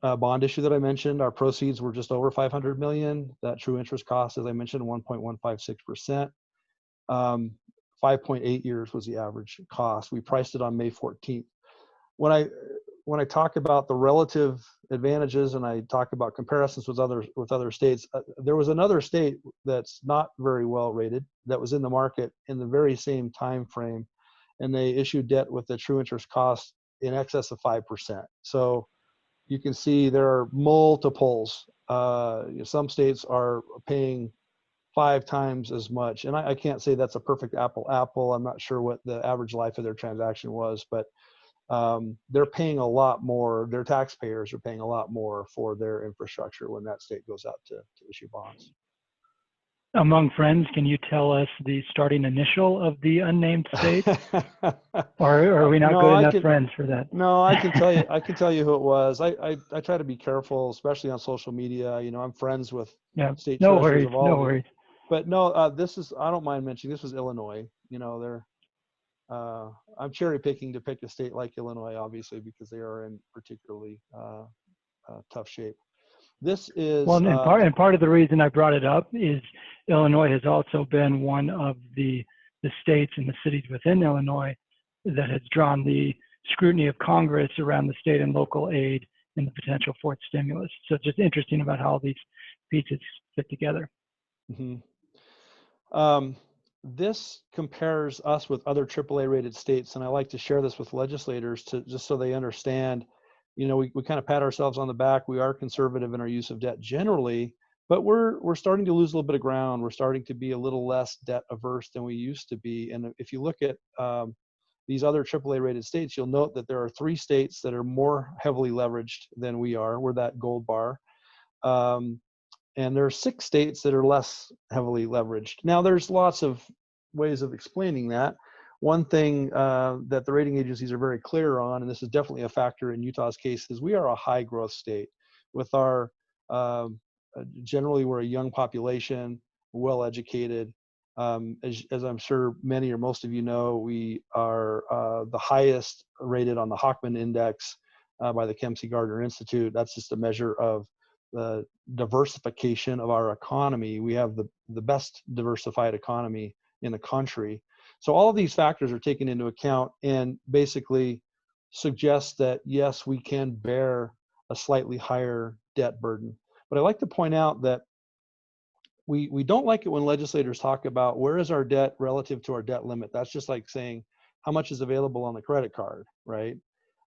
bond issue that I mentioned. Our proceeds were just over 500 million. That true interest cost, as I mentioned, 1.156%. 5.8 years was the average cost. We priced it on May 14th. When I talk about the relative advantages and I talk about comparisons with other states, there was another state that's not very well rated that was in the market in the very same time frame, and they issued debt with the true interest cost in excess of 5%. So you can see there are multiples. Some states are paying 5 times as much, and I can't say that's a perfect apple. I'm not sure what the average life of their transaction was, but they're paying a lot more. Their taxpayers are paying a lot more for their infrastructure when that state goes out to issue bonds. Among friends, can you tell us the starting initial of the unnamed state? Or are we not good enough friends for that? No, I can tell you. I can tell you who it was. I try to be careful, especially on social media. I'm friends with state treasurers of all. No worries. But no, this is. I don't mind mentioning this was Illinois. I'm cherry picking to pick a state like Illinois, obviously, because they are in particularly tough shape. This is and part of the reason I brought it up is Illinois has also been one of the states and the cities within Illinois that has drawn the scrutiny of Congress around the state and local aid and the potential for its stimulus. So it's just interesting about how these pieces fit together. Mm-hmm. This compares us with other AAA rated states, and I like to share this with legislators just so they understand. We kind of pat ourselves on the back. We are conservative in our use of debt generally, but we're starting to lose a little bit of ground. We're starting to be a little less debt averse than we used to be. And if you look at these other AAA rated states, you'll note that there are 3 states that are more heavily leveraged than we are. We're that gold bar. And there are 6 states that are less heavily leveraged. Now, there's lots of ways of explaining that. One thing that the rating agencies are very clear on, and this is definitely a factor in Utah's case, is we are a high growth state. With our, generally we're a young population, well educated, As I'm sure many or most of you know, we are the highest rated on the Hockman Index by the Kempsey Gardner Institute. That's just a measure of the diversification of our economy. We have the best diversified economy in the country. So all of these factors are taken into account and basically suggest that, yes, we can bear a slightly higher debt burden. But I like to point out that we don't like it when legislators talk about where is our debt relative to our debt limit. That's just like saying how much is available on the credit card, right?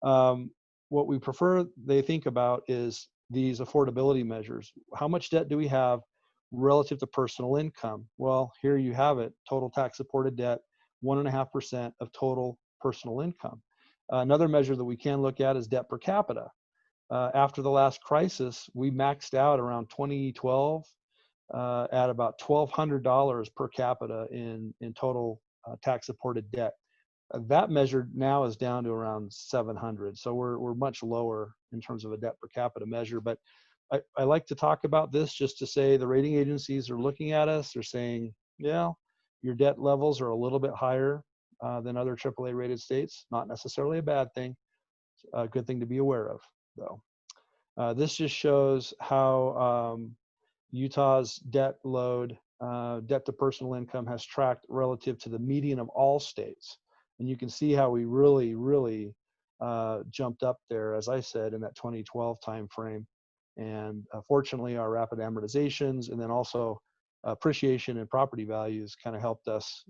What we prefer they think about is these affordability measures. How much debt do we have relative to personal income? Well, here you have it, total tax supported debt, 1.5% of total personal income. Another measure that we can look at is debt per capita. After the last crisis, we maxed out around 2012 at about $1,200 per capita in total tax supported debt. That measure now is down to around 700. So we're much lower in terms of a debt per capita measure. But I like to talk about this just to say the rating agencies are looking at us. They're saying, yeah, your debt levels are a little bit higher than other AAA rated states. Not necessarily a bad thing. A good thing to be aware of, though. This just shows how Utah's debt load, debt to personal income has tracked relative to the median of all states. And you can see how we really, really jumped up there, as I said, in that 2012 timeframe. And fortunately, our rapid amortizations and then also appreciation in property values kind of helped us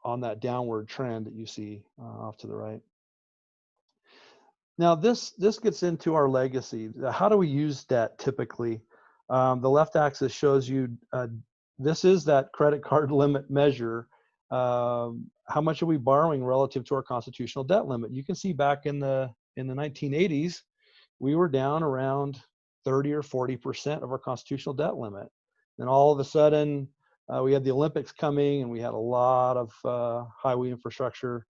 on that downward trend that you see off to the right. Now, this gets into our legacy. How do we use debt typically? The left axis shows you, this is that credit card limit measure. How much are we borrowing relative to our constitutional debt limit? You can see back in the 1980s, we were down around 30 or 40% of our constitutional debt limit. Then all of a sudden, we had the Olympics coming and we had a lot of highway infrastructure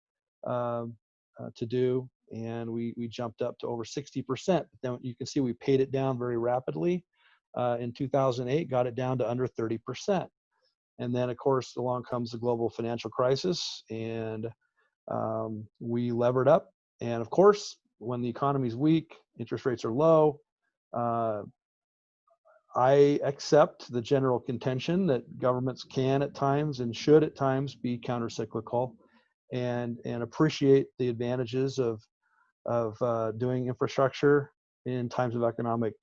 to do. And we jumped up to over 60%. But then you can see we paid it down very rapidly. In 2008, got it down to under 30%. And then, of course, along comes the global financial crisis, and we levered up. And of course, when the economy is weak, interest rates are low. I accept the general contention that governments can at times and should at times be countercyclical, and appreciate the advantages of doing infrastructure in times of economic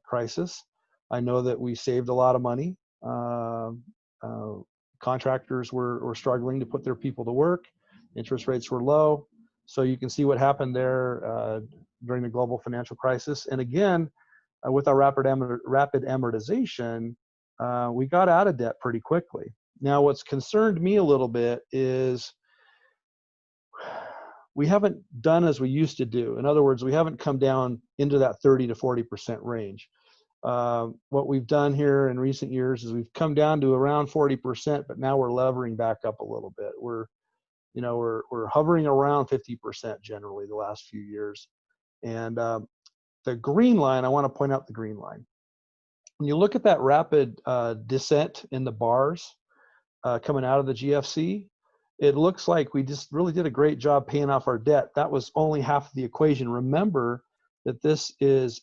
crisis. I know that we saved a lot of money. Contractors were struggling to put their people to work. Interest rates were low. So you can see what happened there during the global financial crisis. And again, with our rapid amortization, we got out of debt pretty quickly. Now, what's concerned me a little bit is we haven't done as we used to do. In other words, we haven't come down into that 30 to 40% range. What we've done here in recent years is we've come down to around 40%, but now we're levering back up a little bit. We're hovering around 50% generally the last few years. And the green line, I want to point out the green line. When you look at that rapid descent in the bars coming out of the GFC, it looks like we just really did a great job paying off our debt. That was only half of the equation. Remember that this is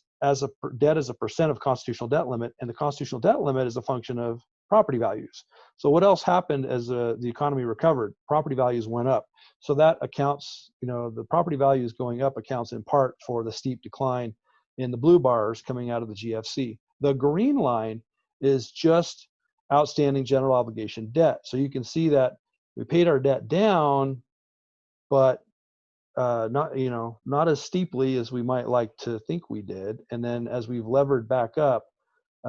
debt as a percent of constitutional debt limit, and the constitutional debt limit is a function of property values. So what else happened as the economy recovered? Property values went up. So that accounts, the property values going up accounts in part for the steep decline in the blue bars coming out of the GFC. The green line is just outstanding general obligation debt. So you can see that we paid our debt down, but not as steeply as we might like to think we did. And then as we've levered back up,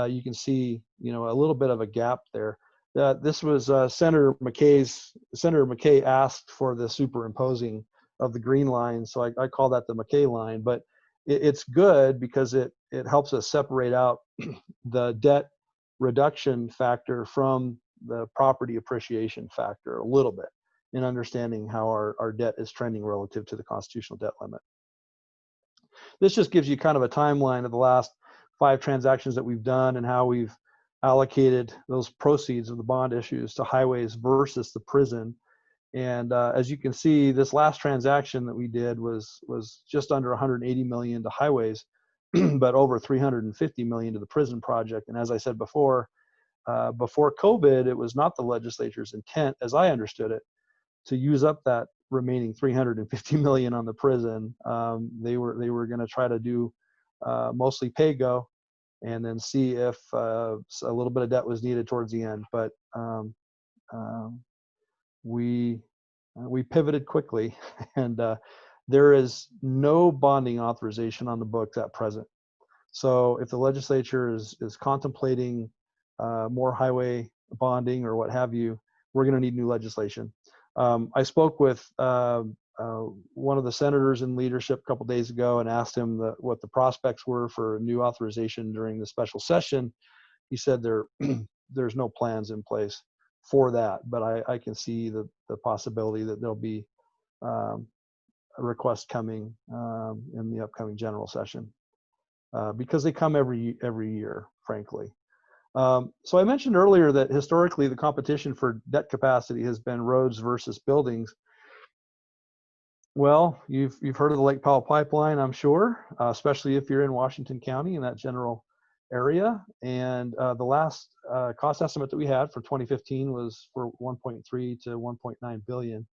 you can see a little bit of a gap there. This was Senator McKay asked for the superimposing of the green line, so I call that the McKay line. But it's good because it helps us separate out the debt reduction factor from the property appreciation factor a little bit in understanding how our debt is trending relative to the constitutional debt limit. This just gives you kind of a timeline of the last 5 transactions that we've done and how we've allocated those proceeds of the bond issues to highways versus the prison. And as you can see, this last transaction that we did was just under 180 million to highways, but over 350 million to the prison project. And as I said before COVID, it was not the legislature's intent, as I understood it, to use up that remaining 350 million on the prison. They were going to try to do mostly pay-go, and then see if a little bit of debt was needed towards the end. But we pivoted quickly, and there is no bonding authorization on the books at present. So if the legislature is contemplating more highway bonding or what have you, we're going to need new legislation. I spoke with one of the senators in leadership a couple days ago and asked him what the prospects were for new authorization during the special session. He said there's no plans in place for that, but I can see the possibility that there'll be a request coming in the upcoming general session, because they come every year, frankly. So I mentioned earlier that historically the competition for debt capacity has been roads versus buildings. Well, you've heard of the Lake Powell Pipeline, I'm sure, especially if you're in Washington County in that general area. And the last cost estimate that we had for 2015 was for 1.3 to 1.9 billion.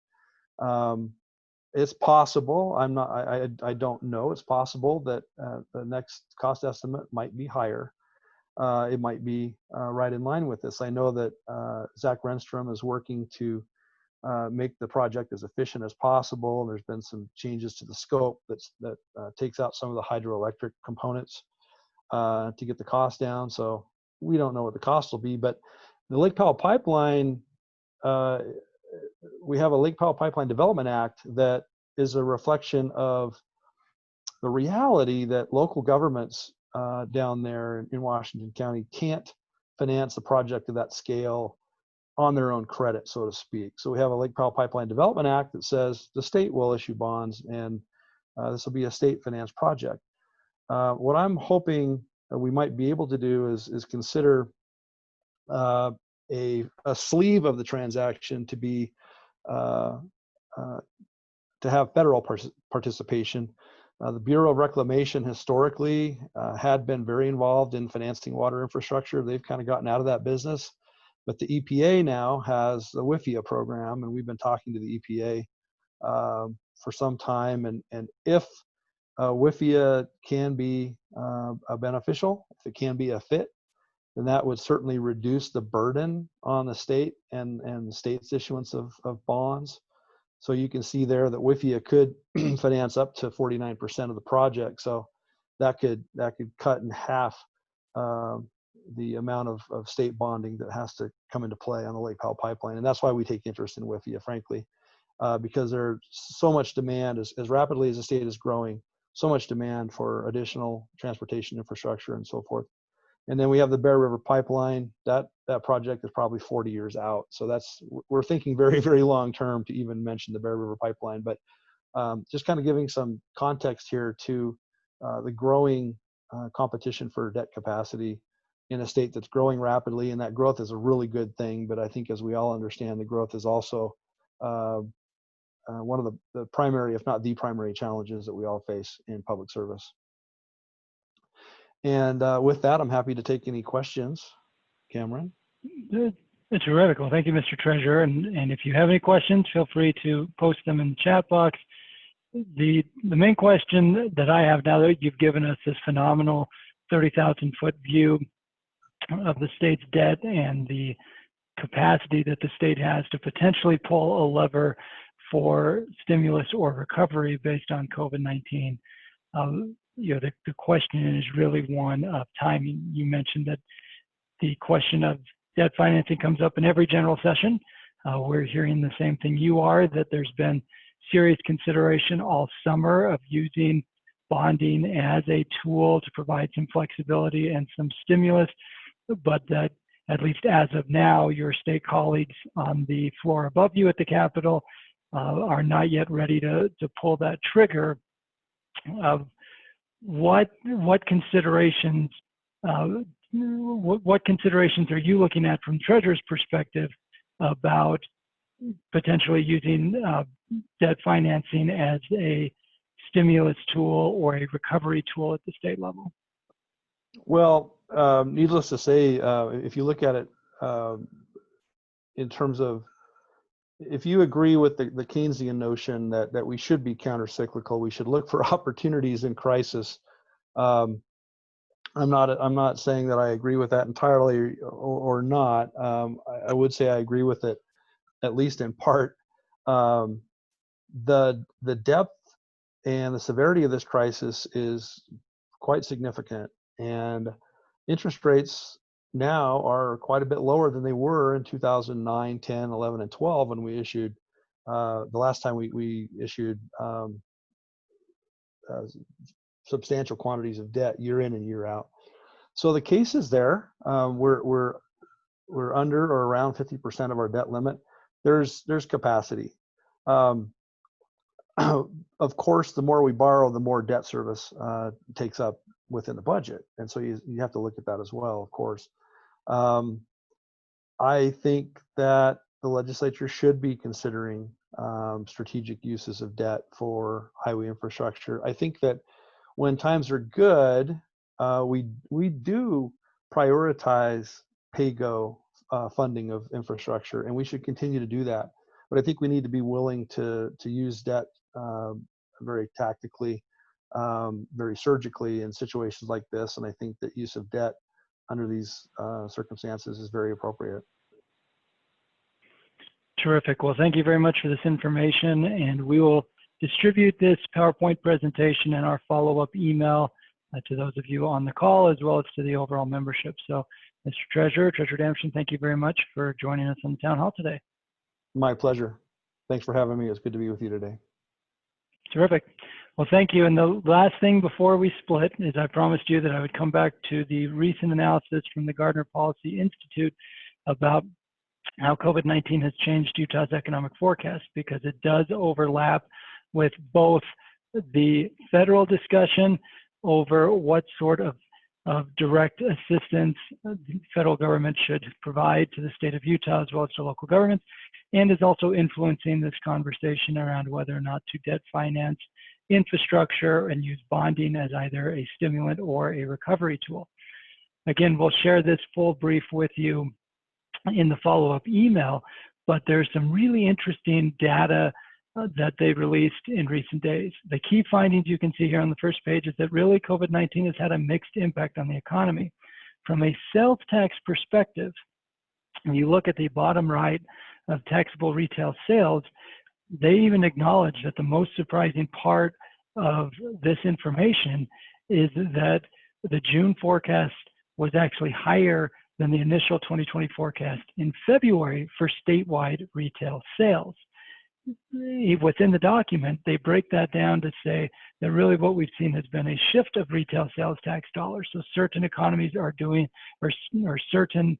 It's possible. I don't know. It's possible that the next cost estimate might be higher. It might be right in line with this. I know that Zach Renstrom is working to make the project as efficient as possible. There's been some changes to the scope that takes out some of the hydroelectric components to get the cost down. So we don't know what the cost will be, but the Lake Powell Pipeline, we have a Lake Powell Pipeline Development Act that is a reflection of the reality that local governments down there in Washington County can't finance a project of that scale on their own credit, so to speak. So we have a Lake Powell Pipeline Development Act that says the state will issue bonds, and this will be a state financed project. What I'm hoping we might be able to do is consider a sleeve of the transaction to be to have federal participation. The Bureau of Reclamation historically had been very involved in financing water infrastructure. They've kind of gotten out of that business, but the EPA now has the WIFIA program, and we've been talking to the EPA for some time. And if WIFIA can be beneficial, if it can be a fit, then that would certainly reduce the burden on the state and the state's issuance of bonds. So you can see there that WIFIA could finance up to 49% of the project. So that could cut in half the amount of state bonding that has to come into play on the Lake Powell Pipeline. And that's why we take interest in WIFIA, frankly, because there's so much demand as rapidly as the state is growing, so much demand for additional transportation infrastructure and so forth. And then we have the Bear River Pipeline. That project is probably 40 years out. So we're thinking very, very long term to even mention the Bear River Pipeline. But just kind of giving some context here to the growing competition for debt capacity in a state that's growing rapidly, and that growth is a really good thing. But I think, as we all understand, the growth is also one of the primary, if not the primary, challenges that we all face in public service. And with that, I'm happy to take any questions. Cameron? It's terrific. Well, thank you, Mr. Treasurer. And if you have any questions, feel free to post them in the chat box. The main question that I have, now that you've given us this phenomenal 30,000-foot view of the state's debt and the capacity that the state has to potentially pull a lever for stimulus or recovery based on COVID-19, the question is really one of timing. You mentioned that the question of debt financing comes up in every general session. We're hearing the same thing you are, that there's been serious consideration all summer of using bonding as a tool to provide some flexibility and some stimulus, but that at least as of now, your state colleagues on the floor above you at the Capitol are not yet ready to pull that trigger. What considerations what considerations are you looking at from Treasurer's perspective about potentially using debt financing as a stimulus tool or a recovery tool at the state level? Well, needless to say, if you look at it in terms of, if you agree with the Keynesian notion that we should be countercyclical, we should look for opportunities in crisis. I'm not saying that I agree with that entirely or not. I would say I agree with it, at least in part. The depth and the severity of this crisis is quite significant, and interest rates now are quite a bit lower than they were in 2009, 10, 11, and 12 when we issued, the last time we issued substantial quantities of debt year in and year out. So the case is there. We're under or around 50% of our debt limit. There's capacity. Of course, the more we borrow, the more debt service takes up within the budget, and so you have to look at that as well. Of course, I think that the legislature should be considering strategic uses of debt for highway infrastructure. I think that when times are good, we do prioritize pay-go funding of infrastructure, and we should continue to do that. But I think we need to be willing to use debt very tactically, very surgically in situations like this. And I think that use of debt under these circumstances is very appropriate. Terrific. Well, thank you very much for this information, and we will distribute this PowerPoint presentation in our follow-up email to those of you on the call, as well as to the overall membership. So, Mr. Treasurer Damschen, thank you very much for joining us on the town hall today. My pleasure. Thanks for having me. It's good to be with you today. Terrific. Well, thank you. And the last thing before we split is I promised you that I would come back to the recent analysis from the Gardner Policy Institute about how COVID-19 has changed Utah's economic forecast, because it does overlap with both the federal discussion over what sort of direct assistance the federal government should provide to the state of Utah as well as to local governments, and is also influencing this conversation around whether or not to debt finance infrastructure and use bonding as either a stimulant or a recovery tool. Again, we'll share this full brief with you in the follow-up email, but there's some really interesting data that they released in recent days. The key findings you can see here on the first page is that really COVID-19 has had a mixed impact on the economy. From a sales tax perspective, when you look at the bottom right of taxable retail sales, they even acknowledge that the most surprising part of this information is that the June forecast was actually higher than the initial 2020 forecast in February for statewide retail sales. Within the document, they break that down to say that really what we've seen has been a shift of retail sales tax dollars. So certain economies are doing, or certain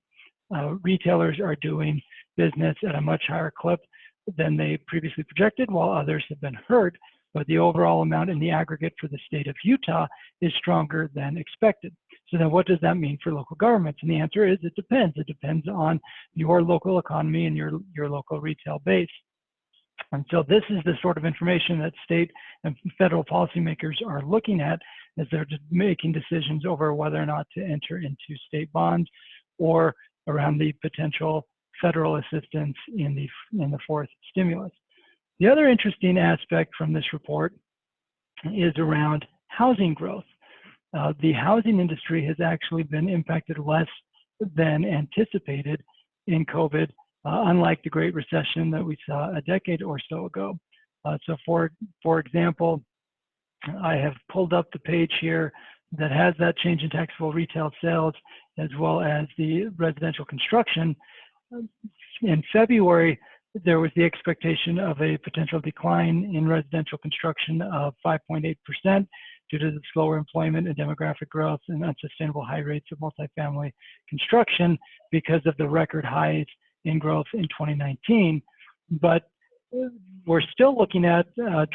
retailers are doing business at a much higher clip than they previously projected, while others have been hurt. But the overall amount in the aggregate for the state of Utah is stronger than expected. So then what does that mean for local governments? And the answer is it depends. It depends on your local economy and your local retail base. And so this is the sort of information that state and federal policymakers are looking at as they're making decisions over whether or not to enter into state bonds or around the potential federal assistance in the fourth stimulus. The other interesting aspect from this report is around housing growth. The housing industry has actually been impacted less than anticipated in COVID, unlike the Great Recession that we saw a decade or so ago. So for example, I have pulled up the page here that has that change in taxable retail sales as well as the residential construction. In February, there was the expectation of a potential decline in residential construction of 5.8% due to the slower employment and demographic growth and unsustainable high rates of multifamily construction because of the record highs in growth in 2019. But we're still looking at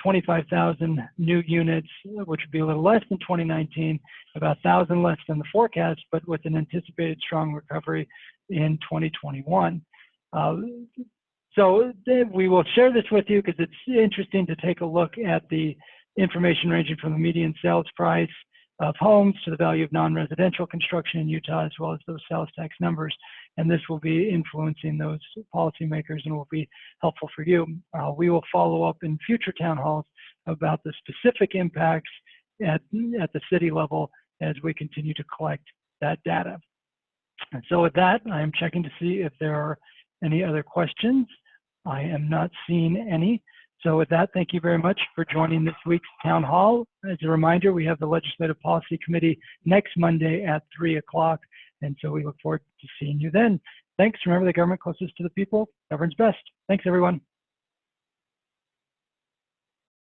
25,000 new units, which would be a little less than 2019, about 1,000 less than the forecast, but with an anticipated strong recovery in 2021. So we will share this with you because it's interesting to take a look at the information ranging from the median sales price of homes to the value of non-residential construction in Utah, as well as those sales tax numbers. And this will be influencing those policymakers and will be helpful for you. We will follow up in future town halls about the specific impacts at the city level as we continue to collect that data. And so with that, I am checking to see if there are any other questions. I am not seeing any. So with that, thank you very much for joining this week's town hall. As a reminder, we have the Legislative Policy Committee next Monday at 3 o'clock. And so we look forward to seeing you then. Thanks. Remember, the government closest to the people governs best. Thanks, everyone.